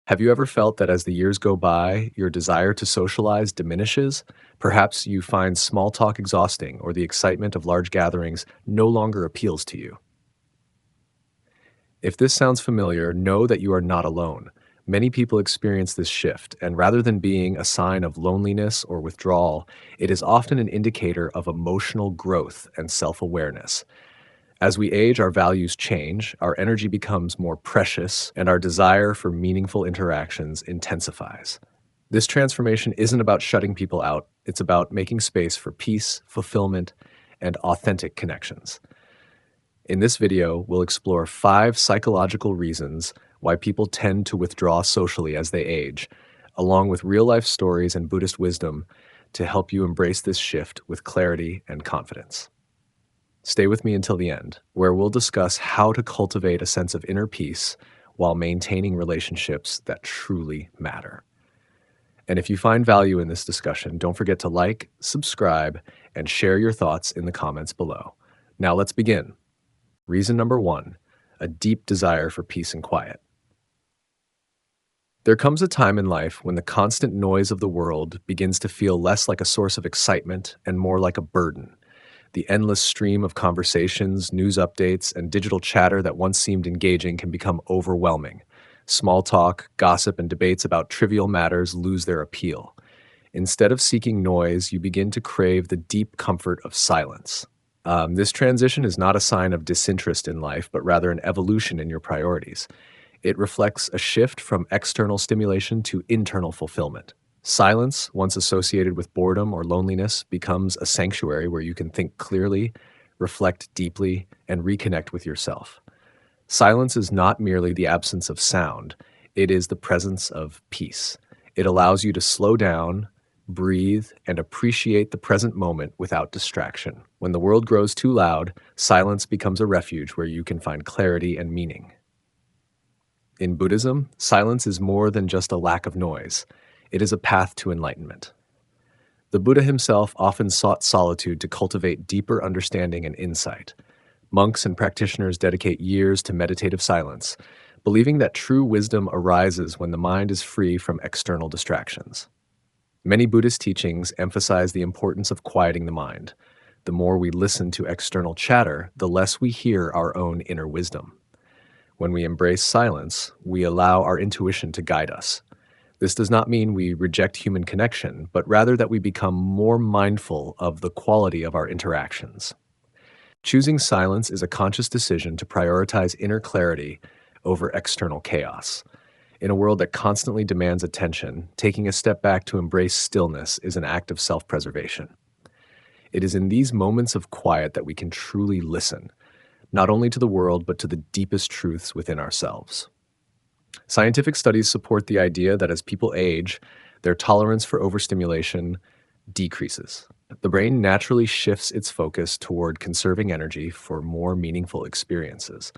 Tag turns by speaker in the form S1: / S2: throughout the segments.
S1: Have you ever felt that as the years go by, your desire to socialize diminishes? Perhaps you find small talk exhausting or the excitement of large gatherings no longer appeals to you. If this sounds familiar, know that you are not alone. Many people experience this shift, and rather than being a sign of loneliness or withdrawal, it is often an indicator of emotional growth and self awareness. As we age, our values change, our energy becomes more precious, and our desire for meaningful interactions intensifies. This transformation isn't about shutting people out, it's about making space for peace, fulfillment, and authentic connections. In this video, we'll explore 5 psychological reasons why people tend to withdraw socially as they age, along with real life stories and Buddhist wisdom to help you embrace this shift with clarity and confidence. Stay with me until the end, where we'll discuss how to cultivate a sense of inner peace while maintaining relationships that truly matter. And if you find value in this discussion, don't forget to like, subscribe, and share your thoughts in the comments below. Now let's begin. Reason number 1, a deep desire for peace and quiet. There comes a time in life when the constant noise of the world begins to feel less like a source of excitement and more like a burden. The endless stream of conversations, news updates, and digital chatter that once seemed engaging can become overwhelming. Small talk, gossip, and debates about trivial matters lose their appeal. Instead of seeking noise, you begin to crave the deep comfort of silence. This transition is not a sign of disinterest in life, but rather an evolution in your priorities. It reflects a shift from external stimulation to internal fulfillment. Silence, once associated with boredom or loneliness, becomes a sanctuary where you can think clearly, reflect deeply, and reconnect with yourself. Silence is not merely the absence of sound, it is the presence of peace. It allows you to slow down, breathe, and appreciate the present moment without distraction. When the world grows too loud, silence becomes a refuge where you can find clarity and meaning. In Buddhism, silence is more than just a lack of noise. It is a path to enlightenment. The Buddha himself often sought solitude to cultivate deeper understanding and insight. Monks and practitioners dedicate years to meditative silence, believing that true wisdom arises when the mind is free from external distractions. Many Buddhist teachings emphasize the importance of quieting the mind. The more we listen to external chatter, the less we hear our own inner wisdom. When we embrace silence, we allow our intuition to guide us. This does not mean we reject human connection, but rather that we become more mindful of the quality of our interactions. Choosing silence is a conscious decision to prioritize inner clarity over external chaos. In a world that constantly demands attention, taking a step back to embrace stillness is an act of self-preservation. It is in these moments of quiet that we can truly listen, not only to the world, but to the deepest truths within ourselves. Scientific studies support the idea that as people age, their tolerance for overstimulation decreases. The brain naturally shifts its focus toward conserving energy for more meaningful experiences.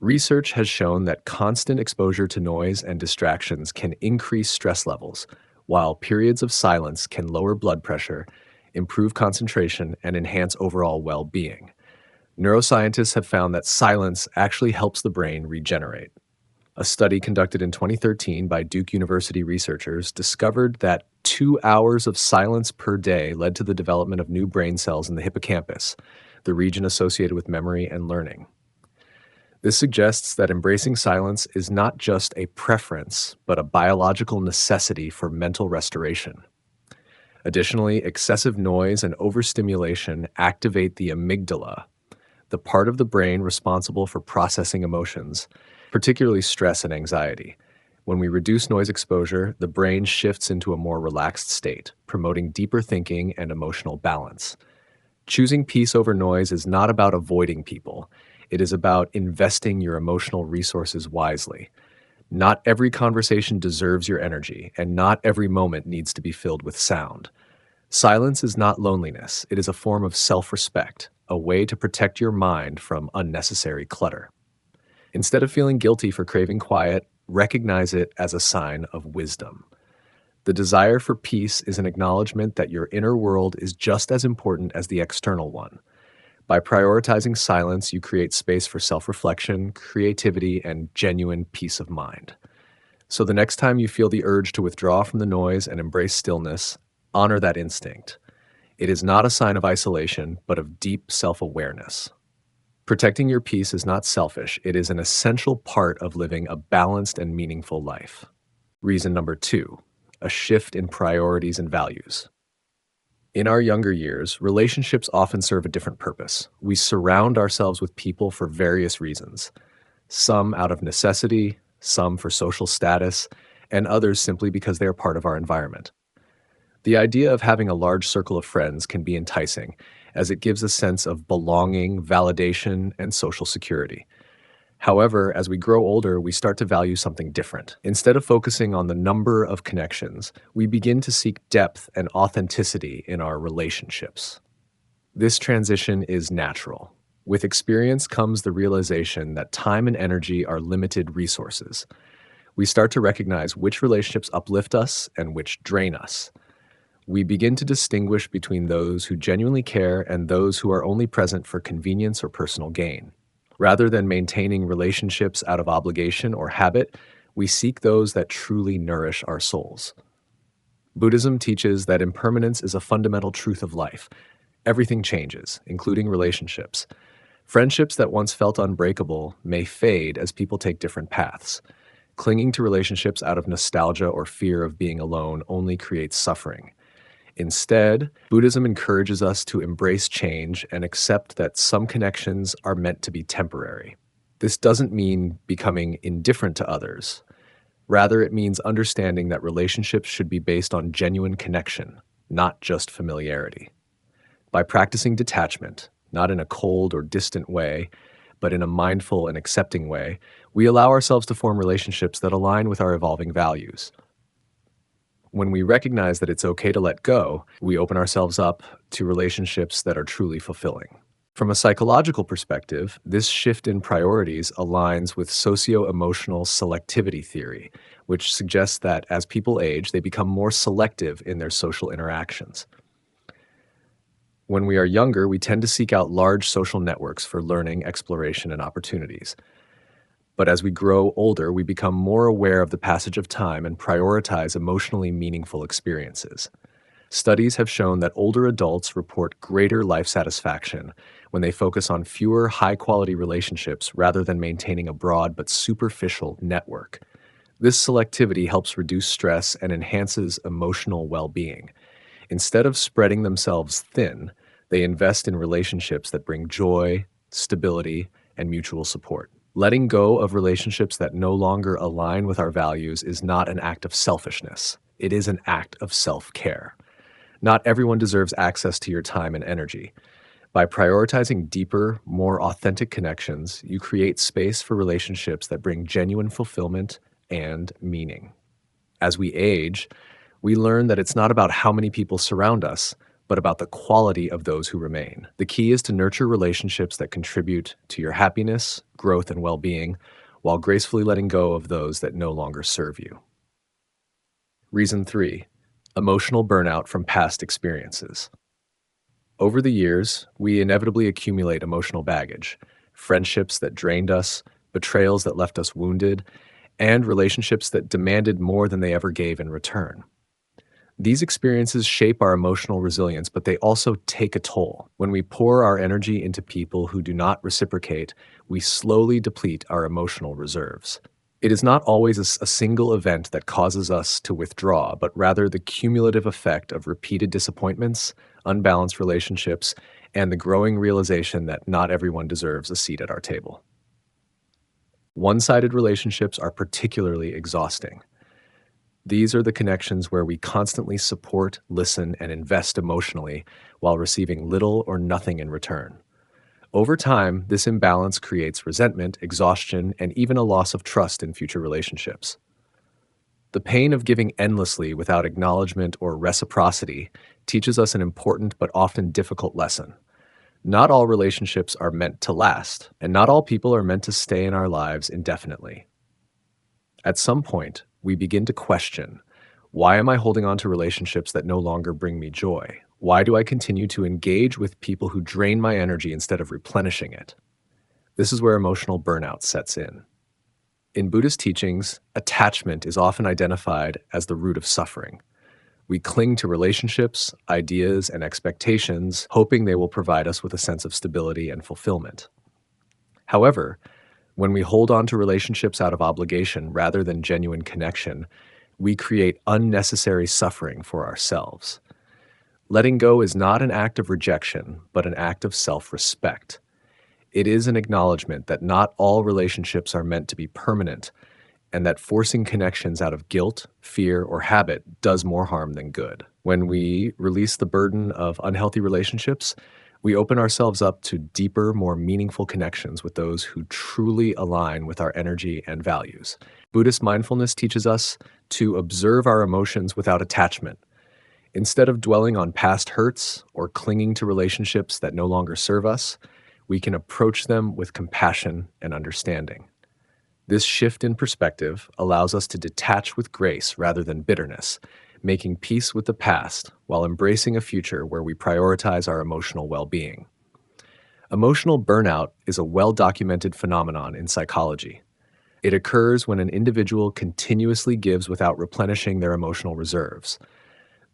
S1: Research has shown that constant exposure to noise and distractions can increase stress levels, while periods of silence can lower blood pressure, improve concentration, and enhance overall well-being. Neuroscientists have found that silence actually helps the brain regenerate. A study conducted in 2013 by Duke University researchers discovered that 2 hours of silence per day led to the development of new brain cells in the hippocampus, the region associated with memory and learning. This suggests that embracing silence is not just a preference, but a biological necessity for mental restoration. Additionally, excessive noise and overstimulation activate the amygdala, the part of the brain responsible for processing emotions, particularly stress and anxiety. When we reduce noise exposure, the brain shifts into a more relaxed state, promoting deeper thinking and emotional balance. Choosing peace over noise is not about avoiding people. It is about investing your emotional resources wisely. Not every conversation deserves your energy, and not every moment needs to be filled with sound. Silence is not loneliness. It is a form of self-respect, a way to protect your mind from unnecessary clutter. Instead of feeling guilty for craving quiet, recognize it as a sign of wisdom. The desire for peace is an acknowledgement that your inner world is just as important as the external one. By prioritizing silence, you create space for self-reflection, creativity, and genuine peace of mind. So the next time you feel the urge to withdraw from the noise and embrace stillness, honor that instinct. It is not a sign of isolation, but of deep self awareness. Protecting your peace is not selfish, it is an essential part of living a balanced and meaningful life. Reason number two, a shift in priorities and values. In our younger years, relationships often serve a different purpose. We surround ourselves with people for various reasons, some out of necessity, some for social status, and others simply because they are part of our environment. The idea of having a large circle of friends can be enticing, as it gives a sense of belonging, validation, and social security. However, as we grow older, we start to value something different. Instead of focusing on the number of connections, we begin to seek depth and authenticity in our relationships. This transition is natural. With experience comes the realization that time and energy are limited resources. We start to recognize which relationships uplift us and which drain us. We begin to distinguish between those who genuinely care and those who are only present for convenience or personal gain. Rather than maintaining relationships out of obligation or habit, we seek those that truly nourish our souls. Buddhism teaches that impermanence is a fundamental truth of life. Everything changes, including relationships. Friendships that once felt unbreakable may fade as people take different paths. Clinging to relationships out of nostalgia or fear of being alone only creates suffering. Instead, Buddhism encourages us to embrace change and accept that some connections are meant to be temporary. This doesn't mean becoming indifferent to others. Rather, it means understanding that relationships should be based on genuine connection, not just familiarity. By practicing detachment, not in a cold or distant way, but in a mindful and accepting way, we allow ourselves to form relationships that align with our evolving values. When we recognize that it's okay to let go, we open ourselves up to relationships that are truly fulfilling. From a psychological perspective, this shift in priorities aligns with socio-emotional selectivity theory, which suggests that as people age, they become more selective in their social interactions. When we are younger, we tend to seek out large social networks for learning, exploration, and opportunities. But as we grow older, we become more aware of the passage of time and prioritize emotionally meaningful experiences. Studies have shown that older adults report greater life satisfaction when they focus on fewer high-quality relationships rather than maintaining a broad but superficial network. This selectivity helps reduce stress and enhances emotional well-being. Instead of spreading themselves thin, they invest in relationships that bring joy, stability, and mutual support. Letting go of relationships that no longer align with our values is not an act of selfishness. It is an act of self-care. Not everyone deserves access to your time and energy. By prioritizing deeper, more authentic connections, you create space for relationships that bring genuine fulfillment and meaning. As we age, we learn that it's not about how many people surround us, but about the quality of those who remain. The key is to nurture relationships that contribute to your happiness, growth, and well-being, while gracefully letting go of those that no longer serve you. Reason 3, emotional burnout from past experiences. Over the years, we inevitably accumulate emotional baggage, friendships that drained us, betrayals that left us wounded, and relationships that demanded more than they ever gave in return. These experiences shape our emotional resilience, but they also take a toll. When we pour our energy into people who do not reciprocate, we slowly deplete our emotional reserves. It is not always a single event that causes us to withdraw, but rather the cumulative effect of repeated disappointments, unbalanced relationships, and the growing realization that not everyone deserves a seat at our table. One-sided relationships are particularly exhausting. These are the connections where we constantly support, listen, and invest emotionally while receiving little or nothing in return. Over time, this imbalance creates resentment, exhaustion, and even a loss of trust in future relationships. The pain of giving endlessly without acknowledgement or reciprocity teaches us an important but often difficult lesson. Not all relationships are meant to last, and not all people are meant to stay in our lives indefinitely. At some point, we begin to question, why am I holding on to relationships that no longer bring me joy? Why do I continue to engage with people who drain my energy instead of replenishing it? This is where emotional burnout sets in. In Buddhist teachings, attachment is often identified as the root of suffering. We cling to relationships, ideas, and expectations, hoping they will provide us with a sense of stability and fulfillment. However, when we hold on to relationships out of obligation rather than genuine connection, we create unnecessary suffering for ourselves. Letting go is not an act of rejection, but an act of self respect. It is an acknowledgement that not all relationships are meant to be permanent, and that forcing connections out of guilt, fear, or habit does more harm than good. When we release the burden of unhealthy relationships, we open ourselves up to deeper, more meaningful connections with those who truly align with our energy and values. Buddhist mindfulness teaches us to observe our emotions without attachment. Instead of dwelling on past hurts or clinging to relationships that no longer serve us, we can approach them with compassion and understanding. This shift in perspective allows us to detach with grace rather than bitterness, making peace with the past while embracing a future where we prioritize our emotional well-being. Emotional burnout is a well-documented phenomenon in psychology. It occurs when an individual continuously gives without replenishing their emotional reserves.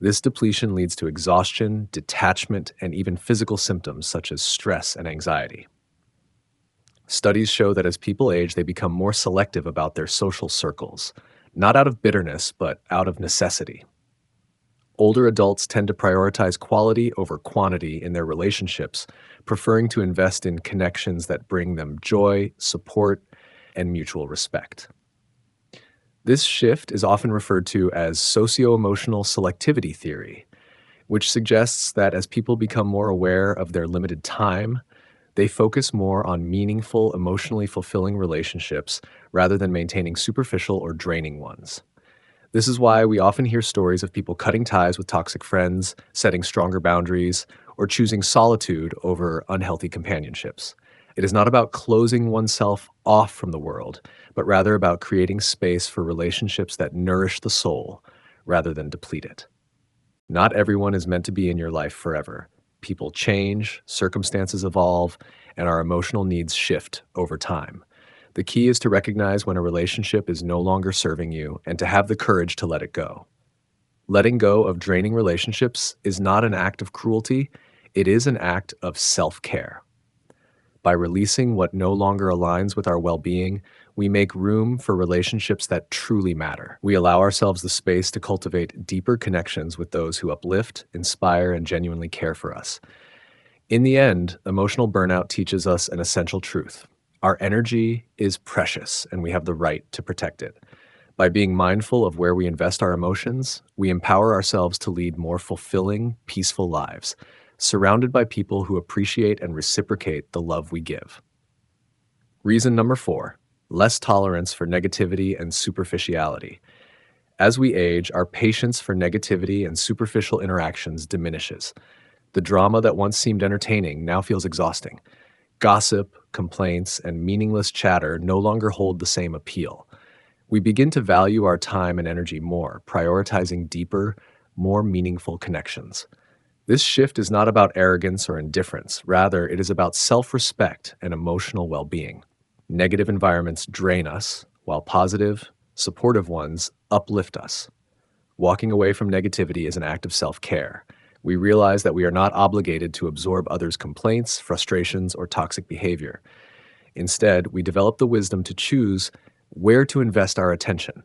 S1: This depletion leads to exhaustion, detachment, and even physical symptoms such as stress and anxiety. Studies show that as people age, they become more selective about their social circles, not out of bitterness, but out of necessity. Older adults tend to prioritize quality over quantity in their relationships, preferring to invest in connections that bring them joy, support, and mutual respect. This shift is often referred to as socio-emotional selectivity theory, which suggests that as people become more aware of their limited time, they focus more on meaningful, emotionally fulfilling relationships rather than maintaining superficial or draining ones. This is why we often hear stories of people cutting ties with toxic friends, setting stronger boundaries, or choosing solitude over unhealthy companionships. It is not about closing oneself off from the world, but rather about creating space for relationships that nourish the soul rather than deplete it. Not everyone is meant to be in your life forever. People change, circumstances evolve, and our emotional needs shift over time. The key is to recognize when a relationship is no longer serving you and to have the courage to let it go. Letting go of draining relationships is not an act of cruelty, it is an act of self-care. By releasing what no longer aligns with our well-being, we make room for relationships that truly matter. We allow ourselves the space to cultivate deeper connections with those who uplift, inspire, and genuinely care for us. In the end, emotional burnout teaches us an essential truth. Our energy is precious, and we have the right to protect it. By being mindful of where we invest our emotions, we empower ourselves to lead more fulfilling, peaceful lives, surrounded by people who appreciate and reciprocate the love we give. Reason number 4, less tolerance for negativity and superficiality. As we age, our patience for negativity and superficial interactions diminishes. The drama that once seemed entertaining now feels exhausting. Gossip, complaints, and meaningless chatter no longer hold the same appeal. We begin to value our time and energy more, prioritizing deeper, more meaningful connections. This shift is not about arrogance or indifference. Rather, it is about self-respect and emotional well-being. Negative environments drain us, while positive, supportive ones uplift us. Walking away from negativity is an act of self-care. We realize that we are not obligated to absorb others' complaints, frustrations, or toxic behavior. Instead, we develop the wisdom to choose where to invest our attention.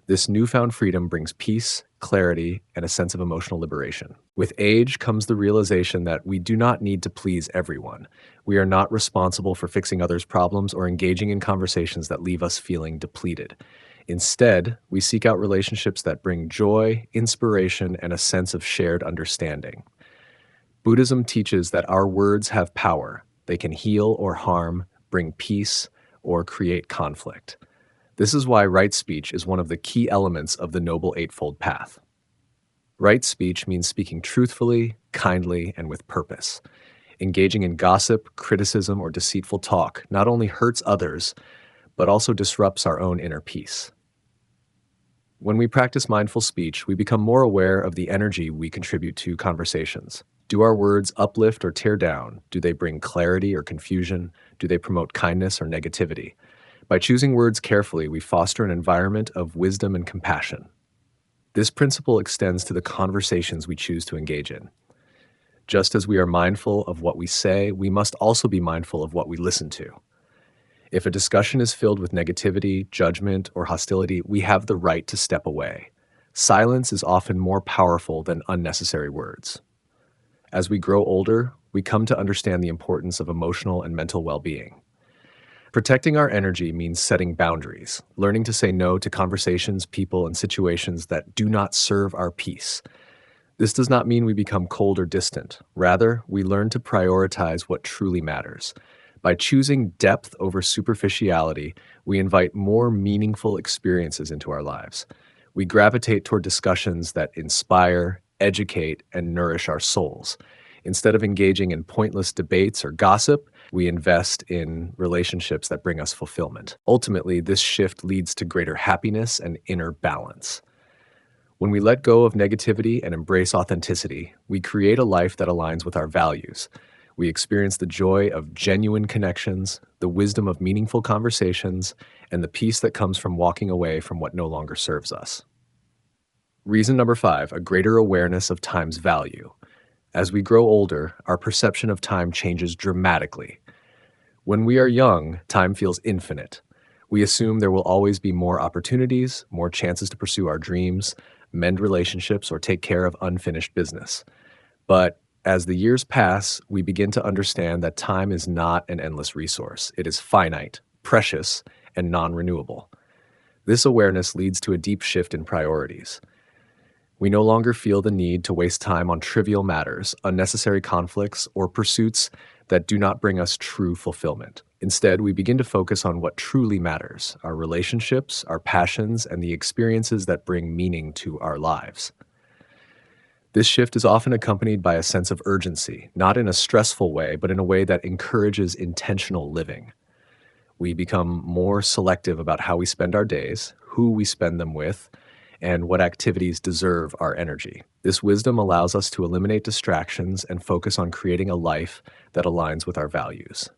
S1: This newfound freedom brings peace, clarity, and a sense of emotional liberation. With age comes the realization that we do not need to please everyone. We are not responsible for fixing others' problems or engaging in conversations that leave us feeling depleted. Instead, we seek out relationships that bring joy, inspiration, and a sense of shared understanding. Buddhism teaches that our words have power. They can heal or harm, bring peace, or create conflict. This is why right speech is one of the key elements of the Noble Eightfold Path. Right speech means speaking truthfully, kindly, and with purpose. Engaging in gossip, criticism, or deceitful talk not only hurts others, but also disrupts our own inner peace. When we practice mindful speech, we become more aware of the energy we contribute to conversations. Do our words uplift or tear down? Do they bring clarity or confusion? Do they promote kindness or negativity? By choosing words carefully, we foster an environment of wisdom and compassion. This principle extends to the conversations we choose to engage in. Just as we are mindful of what we say, we must also be mindful of what we listen to. If a discussion is filled with negativity, judgment, or hostility, we have the right to step away. Silence is often more powerful than unnecessary words. As we grow older, we come to understand the importance of emotional and mental well-being. Protecting our energy means setting boundaries, learning to say no to conversations, people, and situations that do not serve our peace. This does not mean we become cold or distant. Rather, we learn to prioritize what truly matters. By choosing depth over superficiality, we invite more meaningful experiences into our lives. We gravitate toward discussions that inspire, educate, and nourish our souls. Instead of engaging in pointless debates or gossip, we invest in relationships that bring us fulfillment. Ultimately, this shift leads to greater happiness and inner balance. When we let go of negativity and embrace authenticity, we create a life that aligns with our values. We experience the joy of genuine connections, the wisdom of meaningful conversations, and the peace that comes from walking away from what no longer serves us. Reason number 5, a greater awareness of time's value. As we grow older, our perception of time changes dramatically. When we are young, time feels infinite. We assume there will always be more opportunities, more chances to pursue our dreams, mend relationships, or take care of unfinished business. But as the years pass, we begin to understand that time is not an endless resource. It is finite, precious, and non-renewable. This awareness leads to a deep shift in priorities. We no longer feel the need to waste time on trivial matters, unnecessary conflicts, or pursuits that do not bring us true fulfillment. Instead, we begin to focus on what truly matters: our relationships, our passions, and the experiences that bring meaning to our lives. This shift is often accompanied by a sense of urgency, not in a stressful way, but in a way that encourages intentional living. We become more selective about how we spend our days, who we spend them with, and what activities deserve our energy. This wisdom allows us to eliminate distractions and focus on creating a life that aligns with our values.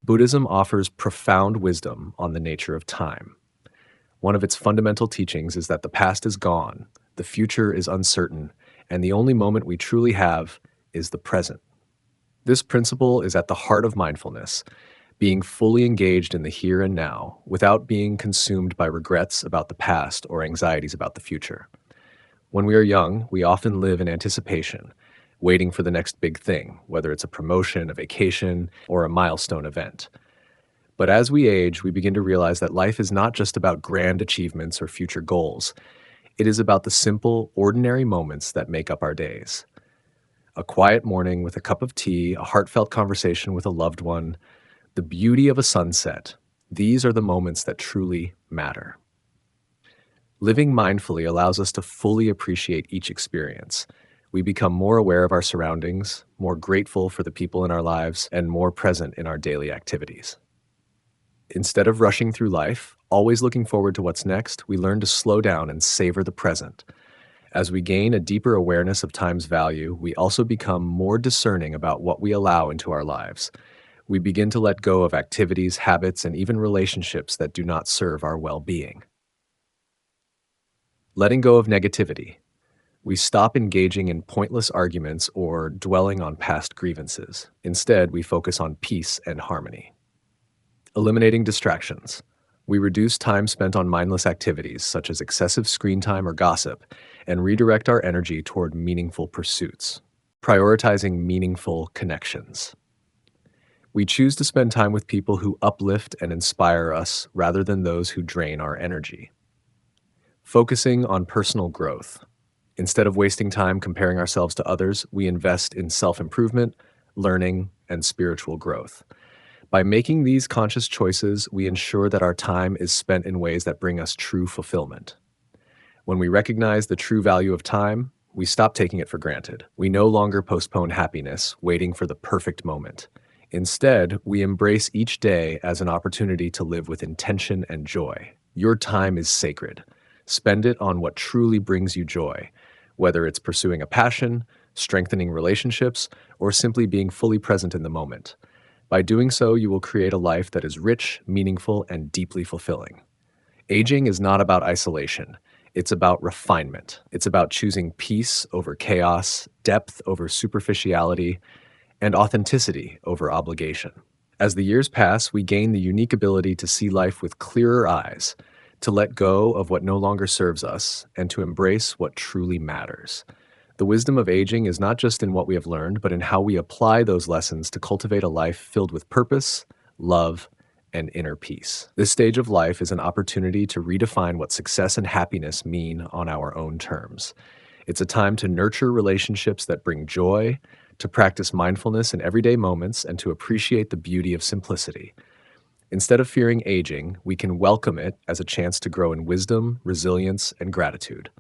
S1: Buddhism offers profound wisdom on the nature of time. One of its fundamental teachings is that the past is gone, the future is uncertain, and the only moment we truly have is the present. This principle is at the heart of mindfulness, being fully engaged in the here and now without being consumed by regrets about the past or anxieties about the future. When we are young, we often live in anticipation, waiting for the next big thing, whether it's a promotion, a vacation, or a milestone event. But as we age, we begin to realize that life is not just about grand achievements or future goals. It is about the simple, ordinary moments that make up our days. A quiet morning with a cup of tea, a heartfelt conversation with a loved one, the beauty of a sunset. These are the moments that truly matter. Living mindfully allows us to fully appreciate each experience. We become more aware of our surroundings, more grateful for the people in our lives, and more present in our daily activities. Instead of rushing through life, always looking forward to what's next, we learn to slow down and savor the present. As we gain a deeper awareness of time's value, we also become more discerning about what we allow into our lives. We begin to let go of activities, habits, and even relationships that do not serve our well-being. Letting go of negativity. We stop engaging in pointless arguments or dwelling on past grievances. Instead, we focus on peace and harmony. Eliminating distractions. We reduce time spent on mindless activities such as excessive screen time or gossip and redirect our energy toward meaningful pursuits. Prioritizing meaningful connections. We choose to spend time with people who uplift and inspire us rather than those who drain our energy. Focusing on personal growth. Instead of wasting time comparing ourselves to others, we invest in self-improvement, learning, and spiritual growth. By making these conscious choices, we ensure that our time is spent in ways that bring us true fulfillment. When we recognize the true value of time, we stop taking it for granted. We no longer postpone happiness, waiting for the perfect moment. Instead, we embrace each day as an opportunity to live with intention and joy. Your time is sacred. Spend it on what truly brings you joy, whether it's pursuing a passion, strengthening relationships, or simply being fully present in the moment. By doing so, you will create a life that is rich, meaningful, and deeply fulfilling. Aging is not about isolation. It's about refinement. It's about choosing peace over chaos, depth over superficiality, and authenticity over obligation. As the years pass, we gain the unique ability to see life with clearer eyes, to let go of what no longer serves us, and to embrace what truly matters. The wisdom of aging is not just in what we have learned, but in how we apply those lessons to cultivate a life filled with purpose, love, and inner peace. This stage of life is an opportunity to redefine what success and happiness mean on our own terms. It's a time to nurture relationships that bring joy, to practice mindfulness in everyday moments, and to appreciate the beauty of simplicity. Instead of fearing aging, we can welcome it as a chance to grow in wisdom, resilience, and gratitude.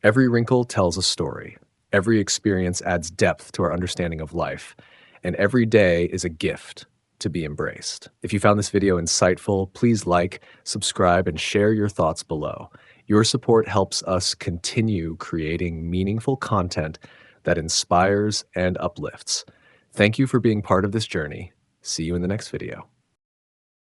S1: Every wrinkle tells a story. Every experience adds depth to our understanding of life. And every day is a gift to be embraced. If you found this video insightful, please like, subscribe, and share your thoughts below. Your support helps us continue creating meaningful content that inspires and uplifts. Thank you for being part of this journey. See you in the next video.